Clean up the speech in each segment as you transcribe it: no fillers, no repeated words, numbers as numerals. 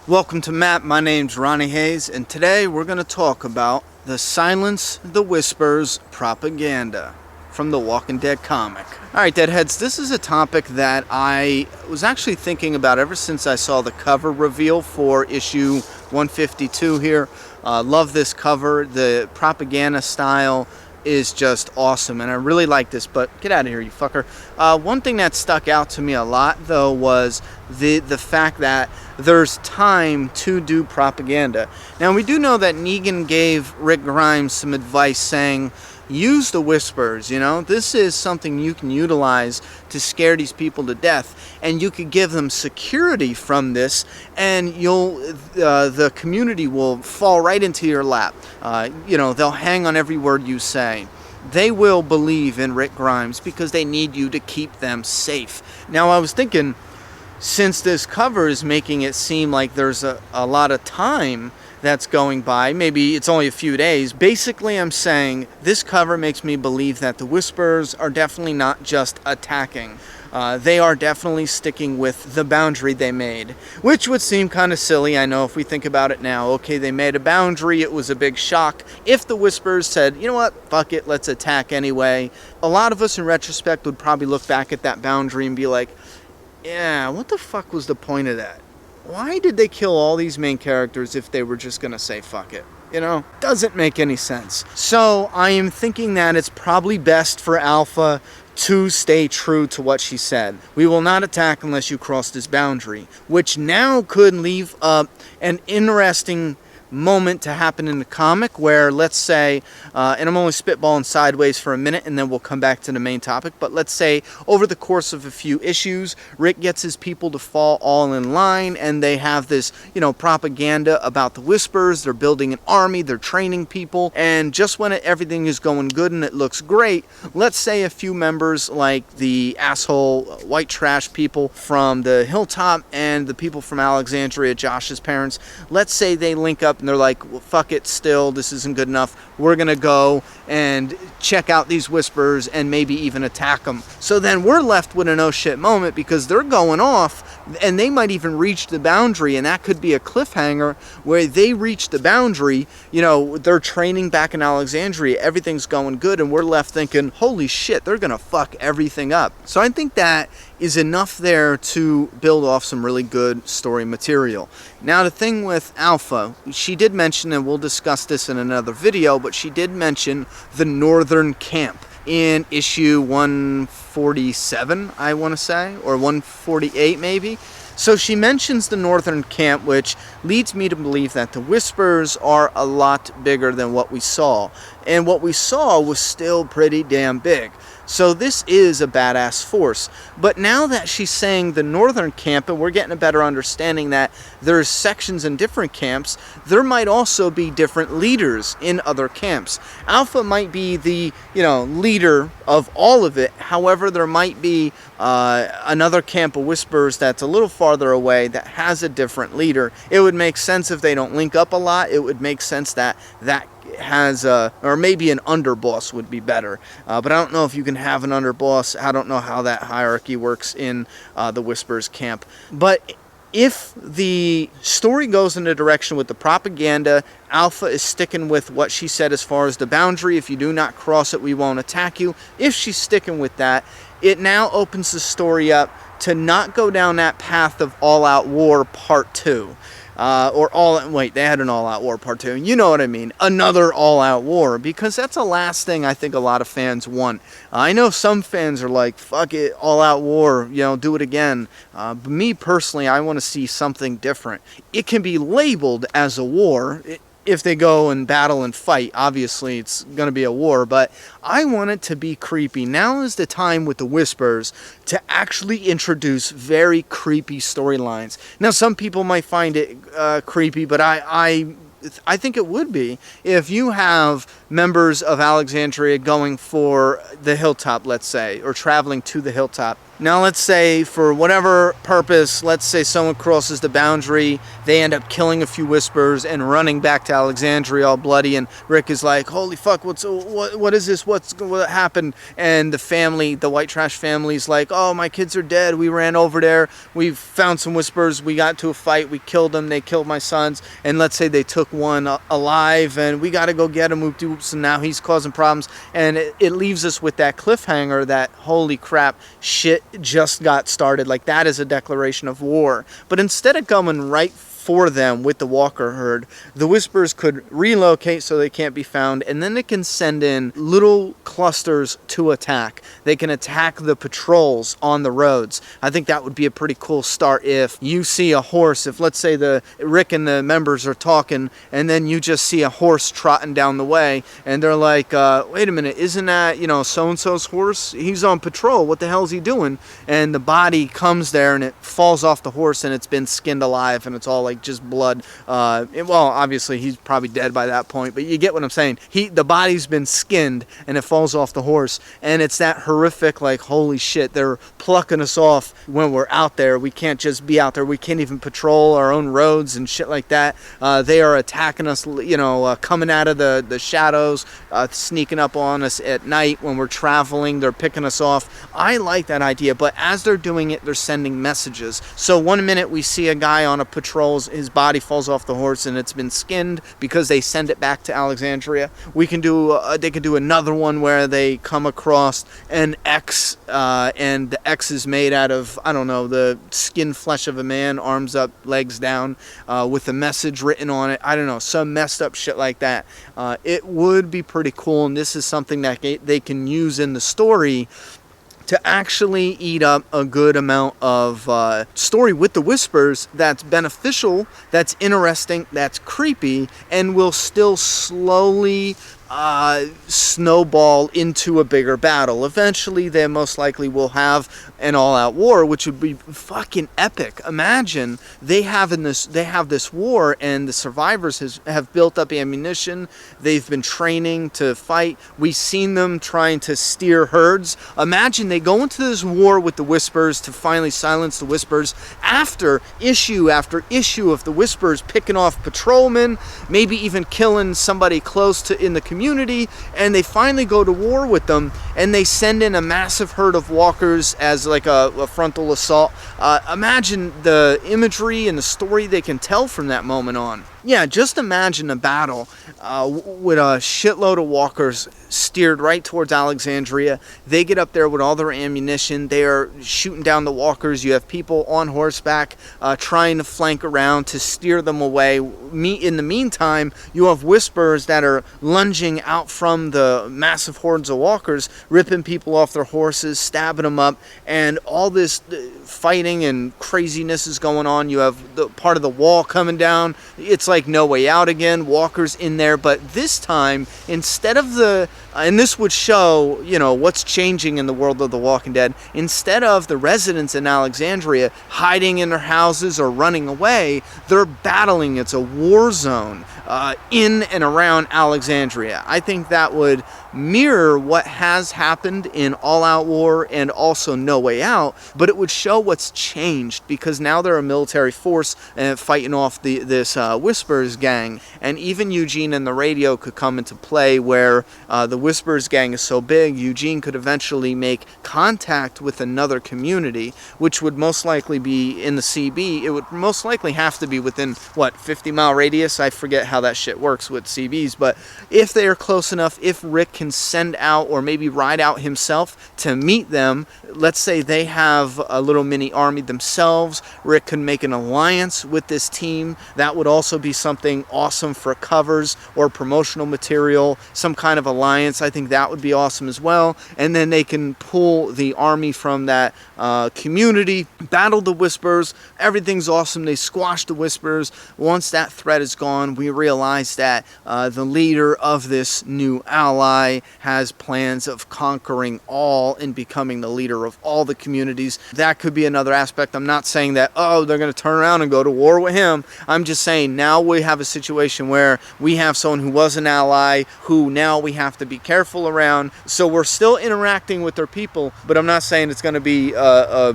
Welcome to MAP. My name's Ronnie Hayes, and today we're going to talk about the Silence the Whispers propaganda from the Walking Dead comic. Alright, Deadheads, this is a topic that I was actually thinking about ever since I saw the cover reveal for issue 152 here. Love this cover. The propaganda style is just awesome, and I really like this, but get out of here, you fucker. One thing that stuck out to me a lot, though, was the fact that there's time to do propaganda. Now, we do know that Negan gave Rick Grimes some advice saying, use the whispers, you know? This is something you can utilize to scare these people to death, and you could give them security from this, and the community will fall right into your lap. They'll hang on every word you say. They will believe in Rick Grimes because they need you to keep them safe. Now, I was thinking, since this cover is making it seem like there's a lot of time that's going by, maybe it's only a few days. Basically, I'm saying this cover makes me believe that the Whispers are definitely not just attacking. They are definitely sticking with the boundary they made, which would seem kind of silly. I know if we think about it now. Okay, they made a boundary. It was a big shock. If the Whispers said, you know what, fuck it, let's attack anyway, a lot of us in retrospect would probably look back at that boundary and be like, yeah, what the fuck was the point of that? Why did they kill all these main characters if they were just gonna say fuck it? You know, doesn't make any sense. So I am thinking that it's probably best for Alpha to stay true to what she said. We will not attack unless you cross this boundary, which now could leave up an interesting moment to happen in the comic where, let's say, and I'm only spitballing sideways for a minute and then we'll come back to the main topic, but let's say over the course of a few issues, Rick gets his people to fall all in line and they have this, propaganda about the Whispers. They're building an army, they're training people, and just when everything is going good and it looks great, let's say a few members like the asshole white trash people from the Hilltop and the people from Alexandria, Josh's parents, let's say they link up and they're like, well, fuck it, still, this isn't good enough. We're going to go and check out these Whispers and maybe even attack them. So then we're left with an oh shit moment because they're going off and they might even reach the boundary, and that could be a cliffhanger where they reach the boundary, they're training back in Alexandria, everything's going good, and we're left thinking, holy shit, they're going to fuck everything up. So I think that is enough there to build off some really good story material. Now, the thing with Alpha, she did mention, and we'll discuss this in another video, but she did mention the Northern Camp in issue 147, I want to say, or 148 maybe. So she mentions the Northern Camp, which leads me to believe that the Whispers are a lot bigger than what we saw. And what we saw was still pretty damn big. So this is a badass force. But now that she's saying the Northern Camp, and we're getting a better understanding that there's sections in different camps, there might also be different leaders in other camps. Alpha might be the, leader of all of it. However, there might be another camp of Whispers that's a little farther away that has a different leader. It would make sense if they don't link up a lot. It would make sense that has or maybe an underboss would be better, but I don't know if you can have an underboss. I don't know how that hierarchy works in the Whispers camp. But if the story goes in a direction with the propaganda, Alpha is sticking with what she said as far as the boundary. If you do not cross it, we won't attack you. If she's sticking with that, it now opens the story up to not go down that path of all-out war part 2. They had an all-out war part 2. You know what I mean. Another all-out war, because that's the last thing I think a lot of fans want. I know some fans are like, fuck it, all-out war, do it again. But me personally, I want to see something different. It can be labeled as a war. If they go and battle and fight, obviously it's going to be a war, but I want it to be creepy. Now is the time with the Whispers to actually introduce very creepy storylines. Now, some people might find it creepy, but I think it would be if you have members of Alexandria going for the Hilltop, let's say, or traveling to the Hilltop. Now let's say for whatever purpose, let's say someone crosses the boundary, they end up killing a few Whispers and running back to Alexandria all bloody, and Rick is like, holy fuck, what is this, what happened? And the family, the white trash family's like, oh, my kids are dead, we ran over there, we found some Whispers, we got to a fight, we killed them, they killed my sons, and let's say they took one alive, and we got to go get him, oops, and now he's causing problems, and it leaves us with that cliffhanger that, holy crap, shit just got started. Like, that is a declaration of war. But instead of coming right for them with the Walker herd, the Whispers could relocate so they can't be found, and then they can send in little clusters to attack. They can attack the patrols on the roads. I think that would be a pretty cool start. If you see a horse, if let's say the Rick and the members are talking, and then you just see a horse trotting down the way, and they're like, wait a minute, isn't that, so-and-so's horse? He's on patrol, what the hell is he doing? And the body comes there and it falls off the horse and it's been skinned alive, and it's all like just blood. Well, obviously he's probably dead by that point, but you get what I'm saying. The body's been skinned and it falls off the horse, and it's that horrific, like, holy shit, they're plucking us off when we're out there. We can't just be out there. We can't even patrol our own roads and shit like that. They are attacking us, coming out of the shadows, sneaking up on us at night when we're traveling. They're picking us off. I like that idea, but as they're doing it, they're sending messages. So one minute we see a guy on a patrol, his body falls off the horse and it's been skinned because they send it back to Alexandria. They can do another one where they come across an X, and the X is made out of, I don't know, the skin flesh of a man, arms up, legs down, with a message written on it. I don't know, some messed up shit like that. It would be pretty cool, and this is something that they can use in the story to actually eat up a good amount of story with the Whispers that's beneficial, that's interesting, that's creepy, and will still slowly snowball into a bigger battle. Eventually they most likely will have an all-out war, which would be fucking epic. Imagine they have this war, and the survivors have built up ammunition. They've been training to fight. We've seen them trying to steer herds. Imagine they go into this war with the Whispers to finally silence the Whispers after issue of the Whispers picking off patrolmen, maybe even killing somebody close to in the community, and they finally go to war with them, and they send in a massive herd of walkers as like a frontal assault. Imagine the imagery and the story they can tell from that moment on. Yeah, just imagine a battle with a shitload of walkers steered right towards Alexandria. They get up there with all their ammunition. They are shooting down the walkers. You have people on horseback trying to flank around to steer them away. In the meantime, you have Whispers that are lunging out from the massive hordes of walkers, ripping people off their horses, stabbing them up, and all this fighting and craziness is going on. You have the part of the wall coming down. It's like No Way Out again, walkers in there, but this time, instead of and this would show, what's changing in the world of The Walking Dead, instead of the residents in Alexandria hiding in their houses or running away, they're battling. It's a war zone in and around Alexandria. I think that would mirror what has happened in All Out War and also No Way Out, but it would show what's changed, because now they're a military force fighting off this Whispers gang, and even Eugene and the radio could come into play, where the Whispers gang is so big, Eugene could eventually make contact with another community, which would most likely be in the CB. It would most likely have to be within, 50-mile radius? I forget how that shit works with CBs, but if they are close enough, if Rick can send out or maybe ride out himself to meet them, let's say they have a little mini army themselves, Rick can make an alliance with this team. That would also be something awesome for covers or promotional material, some kind of alliance. I think that would be awesome as well. And then they can pull the army from that community, battle the Whispers. Everything's awesome. They squash the Whispers. Once that threat is gone, we realize that the leader of this new ally has plans of conquering all and becoming the leader of all the communities. That could be another aspect. I'm not saying that, they're going to turn around and go to war with him. I'm just saying now we have a situation where we have someone who was an ally, who now we have to be careful around. So we're still interacting with their people, but I'm not saying it's going to be a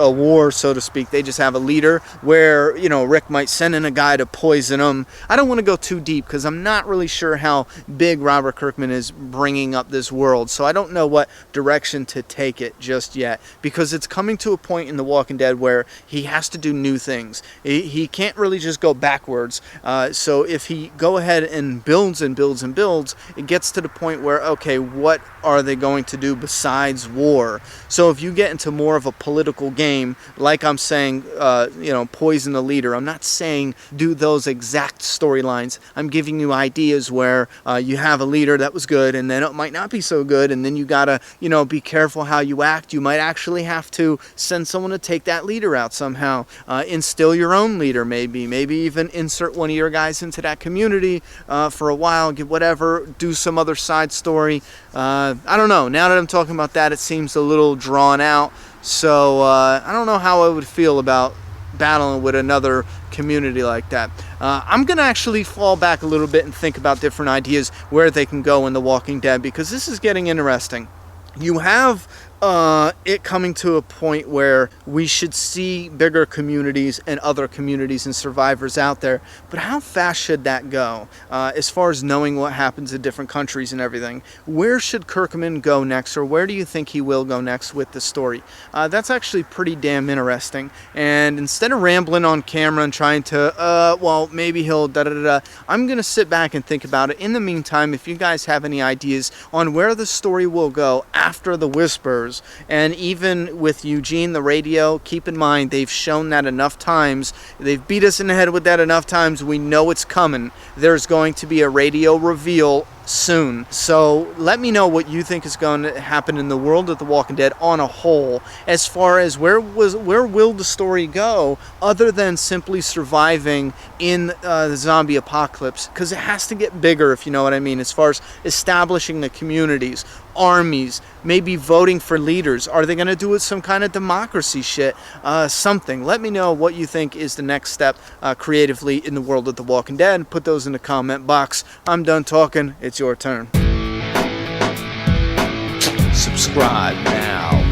war, so to speak. They just have a leader where, you know, Rick might send in a guy to poison them. I don't want to go too deep because I'm not really sure how big Robert Kirkman is bringing up this world. So I don't know what direction to take it just yet, because it's coming to a point in The Walking Dead where he has to do new things. He can't really just go backwards. So if he go ahead and builds and builds and builds, it gets to the point where, okay, what are they going to do besides war? So if you get into more of a political game, like I'm saying, you know, poison the leader, I'm not saying do those exact storylines. I'm giving you ideas where you have a leader that was good, and then it might not be so good, and then you gotta, you know, be careful how you act. You might actually have to send someone to take that leader out somehow. Instill your own leader, maybe even insert one of your guys into that community for a while, get whatever, do some other side story. I don't know. Now that I'm talking about that, it seems a little drawn out. So I don't know how I would feel about battling with another community like that. I'm going to actually fall back a little bit and think about different ideas where they can go in The Walking Dead, because this is getting interesting. You have it coming to a point where we should see bigger communities and other communities and survivors out there, but how fast should that go as far as knowing what happens in different countries and everything? Where should Kirkman go next, or where do you think he will go next with the story? That's actually pretty damn interesting, and instead of rambling on camera and trying to well, maybe he'll da-da-da-da, I'm gonna sit back and think about it. In the meantime, if you guys have any ideas on where the story will go after the Whispers, and even with Eugene the radio, keep in mind they've shown that enough times, they've beat us in the head with that enough times, we know it's coming. There's going to be a radio reveal soon. So let me know what you think is going to happen in the world of The Walking Dead on a whole, as far as where will the story go other than simply surviving in the zombie apocalypse, because it has to get bigger, if you know what I mean, as far as establishing the communities, armies, maybe voting for leaders. Are they going to do it some kind of democracy shit? Something. Let me know what you think is the next step creatively in the world of The Walking Dead. Put those in the comment box. I'm done talking. It's your turn. Subscribe now.